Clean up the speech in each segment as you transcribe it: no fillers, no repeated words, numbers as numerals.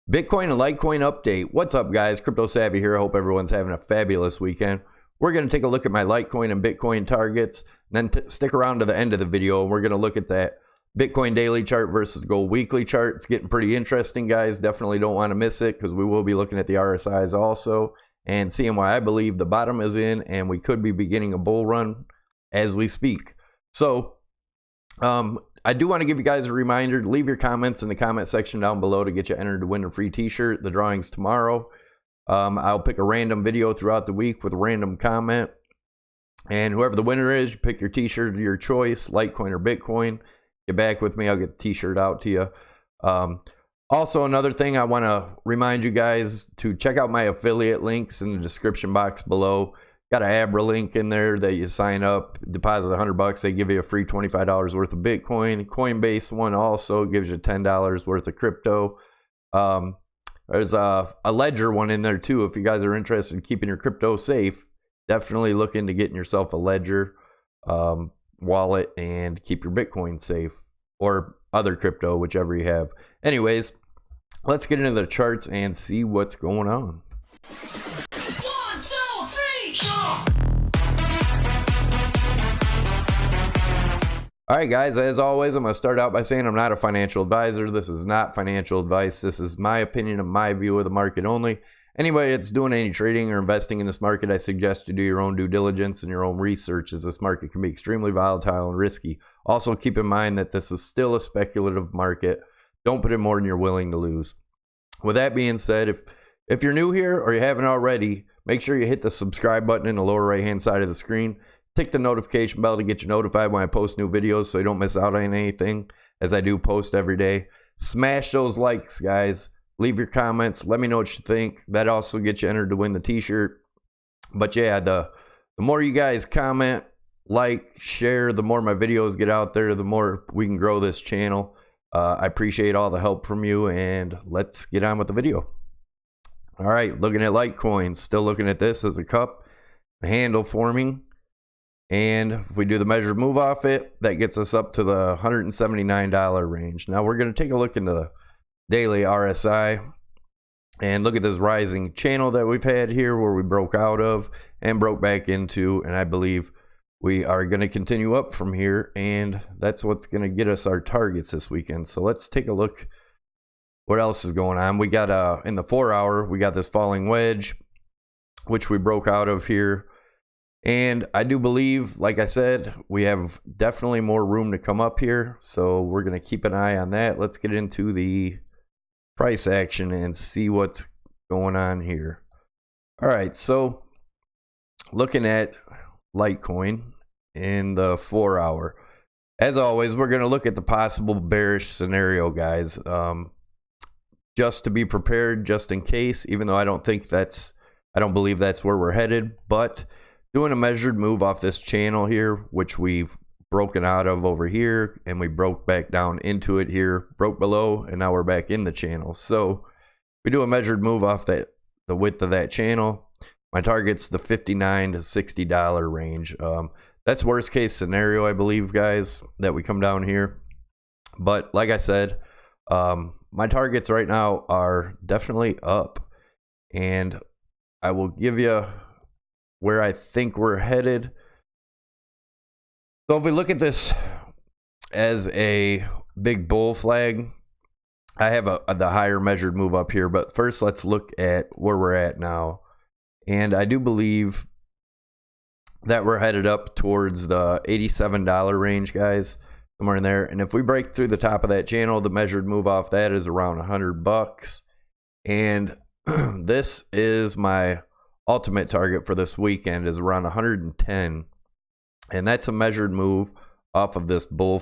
Bitcoin and Litecoin update. What's up, guys? Crypto Savvy here. I hope everyone's having a fabulous weekend. We're going to take a look at my Litecoin and Bitcoin targets, and then stick around to the end of the video, and we're going to look at that Bitcoin daily chart versus gold weekly chart. It's getting pretty interesting, guys. Definitely don't want to miss it, because we will be looking at the RSIs also and seeing why I believe the bottom is in, and we could be beginning a bull run as we speak. So, I do want to give you guys a reminder to leave your comments in the comment section down below to get you entered to win a free t-shirt. The drawing's tomorrow. I'll pick a random video throughout the week with a random comment, and whoever the winner is, you pick your t-shirt of your choice, Litecoin or Bitcoin. Get back with me, I'll get the t-shirt out to you. Also, another thing, I want to remind you guys to check out my affiliate links in the description box below. Got an Abra link in there that you sign up, deposit $100, they give you a free $25 worth of Bitcoin. Coinbase one also gives you $10 worth of crypto. There's a Ledger one in there too. If you guys are interested in keeping your crypto safe, definitely look into getting yourself a Ledger wallet and keep your Bitcoin safe, or other crypto, whichever you have. Anyways, let's get into the charts and see what's going on. Alright guys, as always, I'm going to start out by saying I'm not a financial advisor. This is not financial advice. This is my opinion and my view of the market only. Anybody that's doing any trading or investing in this market, I suggest you do your own due diligence and your own research, as this market can be extremely volatile and risky. Also, keep in mind that this is still a speculative market. Don't put in more than you're willing to lose. With that being said, if you're new here or you haven't already, make sure you hit the subscribe button in the lower right hand side of the screen. Tick the notification bell to get you notified when I post new videos so you don't miss out on anything, as I do post every day. Smash those likes, guys. Leave your comments. Let me know what you think. That also gets you entered to win the t-shirt. But yeah, the more you guys comment, like, share, the more my videos get out there, the more we can grow this channel. I appreciate all the help from you, and let's get on with the video. All right, looking at Litecoin. Still looking at this as a cup, a handle forming. And if we do the measured move off it, that gets us up to the $179 range. Now we're going to take a look into the daily RSI and look at this rising channel that we've had here, where we broke out of and broke back into, and I believe we are going to continue up from here, and that's what's going to get us our targets this weekend. So let's take a look what else is going on. We got in the 4 hour, we got this falling wedge, which we broke out of here. And I do believe, like I said, we have definitely more room to come up here. So we're going to keep an eye on that. Let's get into the price action and see what's going on here. All right, so looking at Litecoin in the 4 hour. As always, we're going to look at the possible bearish scenario, guys. Just to be prepared, just in case, even though I don't believe that's where we're headed, but doing a measured move off this channel here, which we've broken out of over here, and we broke back down into it here, broke below, and now we're back in the channel. So we do a measured move off the width of that channel. My target's the $59 to $60 range. That's worst case scenario, I believe, guys, that we come down here. But like I said, my targets right now are definitely up, and I will give you where I think we're headed. So if we look at this as a big bull flag, I have the higher measured move up here, but first let's look at where we're at now. And I do believe that we're headed up towards the $87 range, guys, somewhere in there. And if we break through the top of that channel, the measured move off that is around $100. And this is my ultimate target for this weekend, is around 110, and that's a measured move off of this bull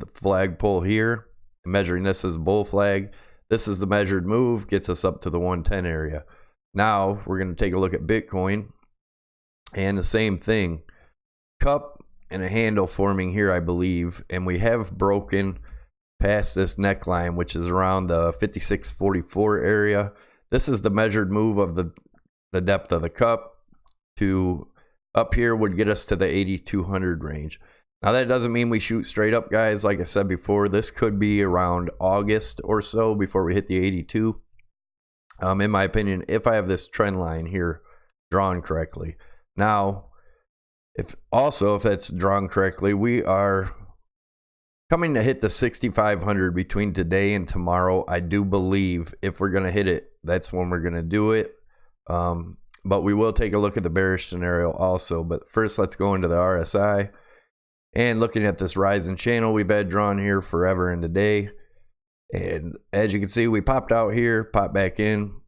flagpole here. Measuring this as bull flag, this is the measured move, gets us up to the 110 area. Now we're going to take a look at Bitcoin, and the same thing, cup and a handle forming here, I believe, and we have broken past this neckline, which is around the 56.44 area. This is the measured move of the depth of the cup to up here would get us to the 8,200 range. Now that doesn't mean we shoot straight up, guys. Like I said before, this could be around August or so before we hit the 82. in my opinion, if I have this trend line here drawn correctly. Now, if that's drawn correctly, we are coming to hit the 6,500 between today and tomorrow. I do believe if we're going to hit it, that's when we're going to do it. But we will take a look at the bearish scenario also. But first, let's go into the RSI. And looking at this rising channel we've had drawn here forever and today. And as you can see, we popped out here, popped back in.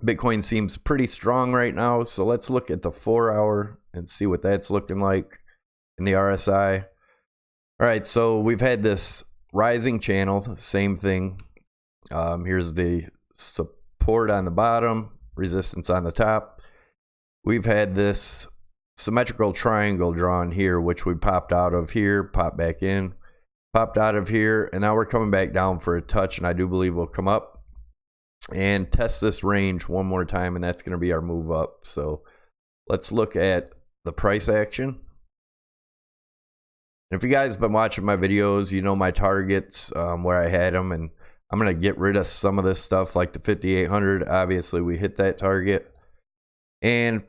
Bitcoin seems pretty strong right now. So let's look at the 4-hour and see what that's looking like in the RSI. All right, so we've had this rising channel, same thing. Here's the support on the bottom, resistance on the top. We've had this symmetrical triangle drawn here, which we popped out of here, popped back in, popped out of here, and now we're coming back down for a touch, and I do believe we'll come up and test this range one more time, and that's going to be our move up. So let's look at the price action. If you guys have been watching my videos, you know my targets, where I had them, and I'm going to get rid of some of this stuff like the 5,800. Obviously, we hit that target. And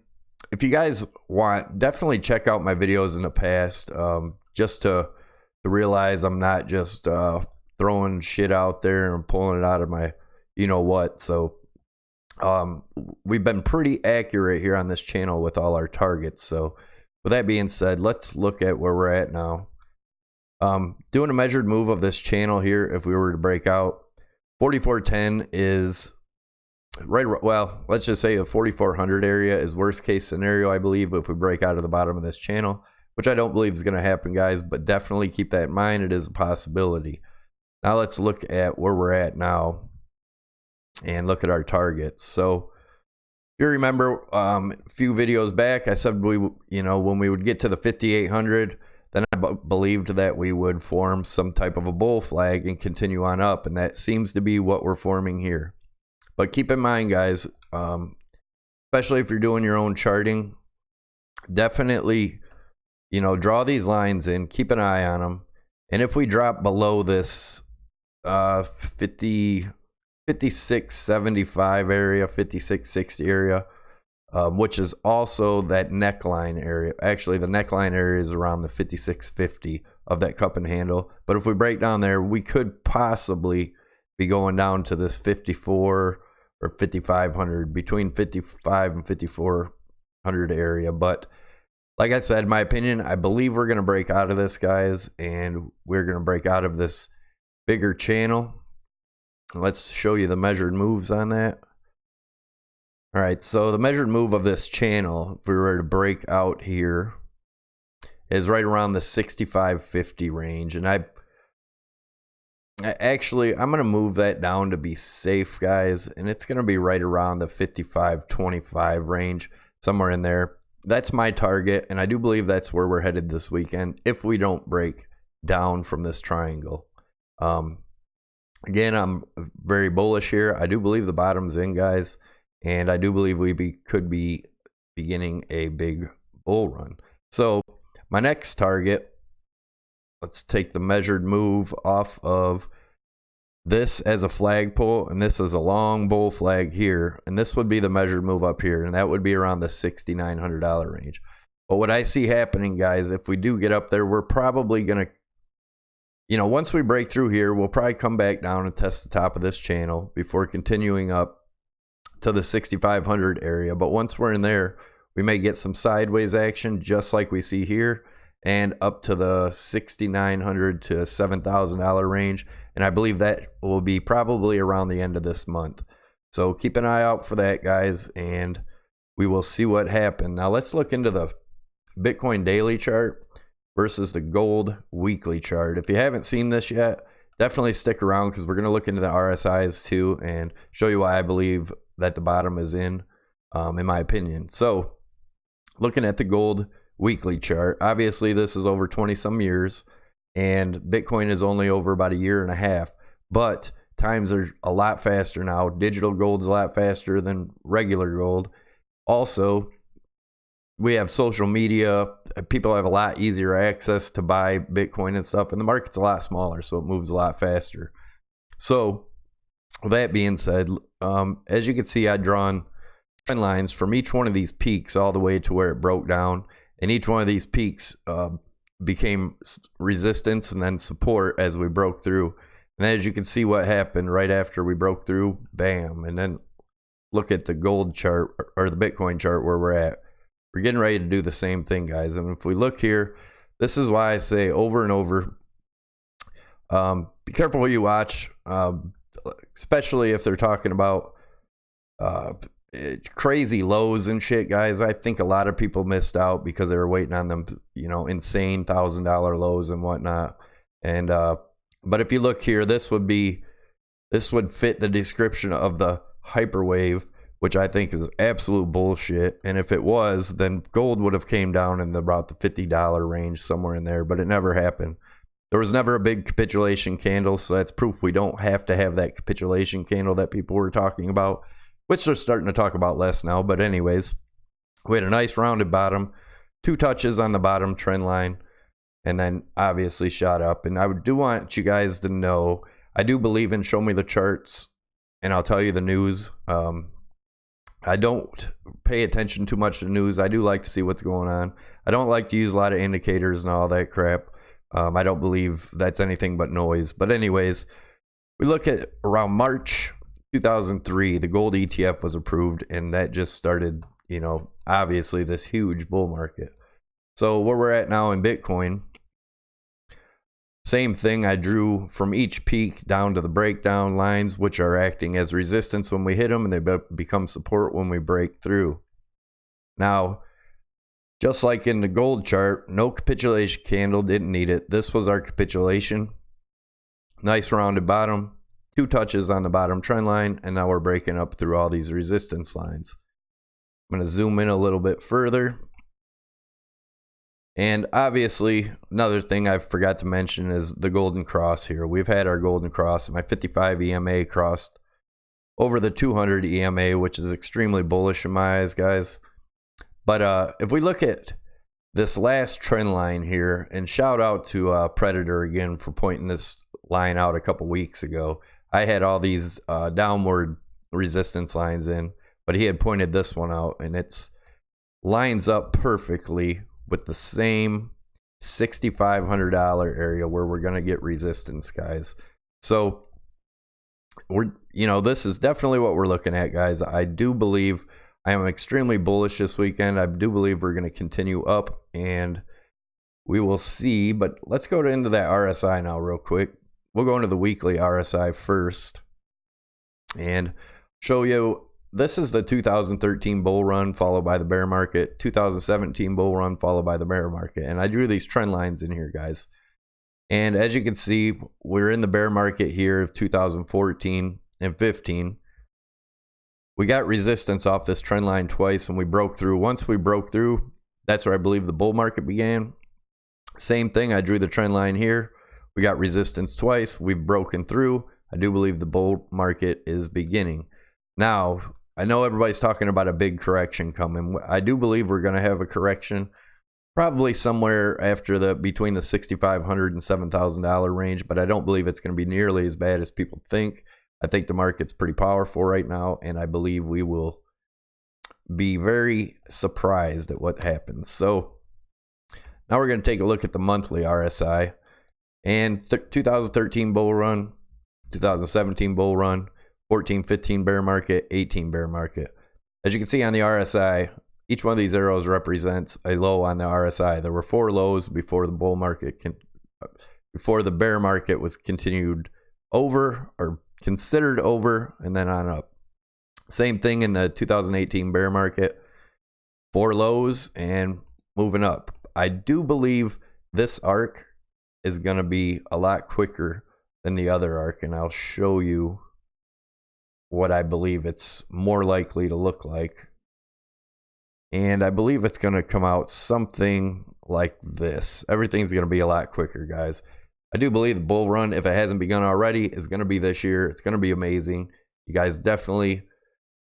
if you guys want, definitely check out my videos in the past, just to realize I'm not just throwing shit out there and pulling it out of my you know what. So we've been pretty accurate here on this channel with all our targets. So with that being said, let's look at where we're at now. Doing a measured move of this channel here, if we were to break out, 4410 is right, well, let's just say a 4400 area is worst case scenario, I believe, if we break out of the bottom of this channel, which I don't believe is going to happen, guys, but definitely keep that in mind. It is a possibility. Now let's look at where we're at now and look at our targets. So if you remember a few videos back, I said when we would get to the 5,800, then I believed that we would form some type of a bull flag and continue on up, and that seems to be what we're forming here. But keep in mind, guys, especially if you're doing your own charting, definitely, draw these lines in, keep an eye on them, and if we drop below this 5675 area, 5660 area, which is also that neckline area. Actually, the neckline area is around the 5650 of that cup and handle. But if we break down there, we could possibly be going down to this 54 or 5500, between 55 and 5400 area. But like I said, my opinion, I believe we're going to break out of this, guys, and we're going to break out of this bigger channel. Let's show you the measured moves on that. All right, so the measured move of this channel, if we were to break out here, is right around the 6550 range. And I'm going to move that down to be safe, guys, and it's going to be right around the 5525 range, somewhere in there. That's my target, and I do believe that's where we're headed this weekend if we don't break down from this triangle. Again, I'm very bullish here. I do believe the bottom's in, guys, and I do believe we could be beginning a big bull run. So my next target, let's take the measured move off of this as a flagpole, and this is a long bull flag here, and this would be the measured move up here, and that would be around the $6,900 range. But what I see happening, guys, if we do get up there, we're probably going to, once we break through here, we'll probably come back down and test the top of this channel before continuing up to the 6,500 area. But once we're in there, we may get some sideways action just like we see here, and up to the $6,900 to $7,000 range. And I believe that will be probably around the end of this month. So keep an eye out for that, guys, and we will see what happens. Now let's look into the Bitcoin daily chart versus the gold weekly chart. If you haven't seen this yet, definitely stick around, because we're going to look into the RSIs too and show you why I believe that the bottom is in my opinion. So looking at the gold weekly chart, obviously this is over 20 some years, and Bitcoin is only over about a year and a half, but times are a lot faster now. Digital gold's a lot faster than regular gold. Also, we have social media. People have a lot easier access to buy Bitcoin and stuff, and the market's a lot smaller, so it moves a lot faster. So With that being said, as you can see, I've drawn trend lines from each one of these peaks all the way to where it broke down, and each one of these peaks became resistance and then support as we broke through. And as you can see what happened right after we broke through, bam. And then look at the gold chart or the Bitcoin chart where we're at. We're getting ready to do the same thing, guys. And if we look here, this is why I say over and over, be careful what you watch, especially if they're talking about crazy lows and shit, guys. I think a lot of people missed out because they were waiting on them, insane $1,000 lows and whatnot. And but if you look here, this would fit the description of the hyperwave, which I think is absolute bullshit. And if it was, then gold would have came down in about the $50 range, somewhere in there, but it never happened. There was never a big capitulation candle, so that's proof we don't have to have that capitulation candle that people were talking about, which they're starting to talk about less now. But anyways, we had a nice rounded bottom, 2 touches on the bottom trend line, and then obviously shot up. And I do want you guys to know, I do believe in show me the charts, and I'll tell you the news. I don't pay attention too much to the news. I do like to see what's going on. I don't like to use a lot of indicators and all that crap. I don't believe that's anything but noise. But anyways, we look at around March 2003, the gold ETF was approved, and that just started, obviously this huge bull market. So where we're at now in Bitcoin, same thing. I drew from each peak down to the breakdown lines, which are acting as resistance when we hit them, and they become support when we break through. Now, just like in the gold chart, no capitulation candle, didn't need it. This was our capitulation. Nice rounded bottom, 2 touches on the bottom trend line, and now we're breaking up through all these resistance lines. I'm going to zoom in a little bit further. And obviously, another thing I forgot to mention is the golden cross here. We've had our golden cross. My 55 EMA crossed over the 200 EMA, which is extremely bullish in my eyes, guys. But if we look at this last trend line here, and shout out to Predator again for pointing this line out a couple weeks ago. I had all these downward resistance lines in, but he had pointed this one out, and it's lines up perfectly with the same $6,500 area where we're going to get resistance, guys. So this is definitely what we're looking at, guys. I do believe I am extremely bullish this weekend. I do believe we're going to continue up, and we will see. But let's go into that RSI now real quick. We'll go into the weekly RSI first and show you. This is the 2013 bull run followed by the bear market, 2017 bull run followed by the bear market. And I drew these trend lines in here, guys. And as you can see, we're in the bear market here of 2014 and 15. We got resistance off this trend line twice and we broke through. Once we broke through, that's where I believe the bull market began. Same thing, I drew the trend line here. We got resistance twice. We've broken through. I do believe the bull market is beginning. Now, I know everybody's talking about a big correction coming. I do believe we're going to have a correction probably somewhere after between the $6,500 and $7,000 range, but I don't believe it's going to be nearly as bad as people think. I think the market's pretty powerful right now, and I believe we will be very surprised at what happens. So now we're going to take a look at the monthly RSI and 2013 bull run, 2017 bull run, 14, 15 bear market, 18 bear market. As you can see on the RSI, each one of these arrows represents a low on the RSI. There were 4 lows before the bull market, before the bear market was continued over or considered over, and then on up. Same thing in the 2018 bear market, 4 lows and moving up. I do believe this arc is going to be a lot quicker than the other arc, and I'll show you what I believe it's more likely to look like. And I believe it's going to come out something like this. Everything's going to be a lot quicker, guys. I do believe the bull run, if it hasn't begun already, is going to be this year. It's going to be amazing. You guys definitely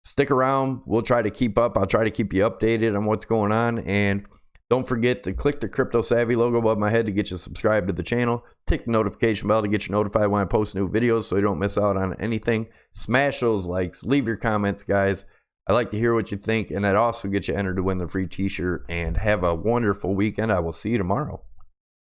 stick around. We'll try to keep up. I'll try to keep you updated on what's going on. And Don't forget to click the Crypto Savvy logo above my head to get you subscribed to the channel. Tick the notification bell to get you notified when I post new videos so you don't miss out on anything. Smash those likes. Leave your comments, guys. I like to hear what you think, and that also gets you entered to win the free t-shirt. And have a wonderful weekend. I will see you tomorrow.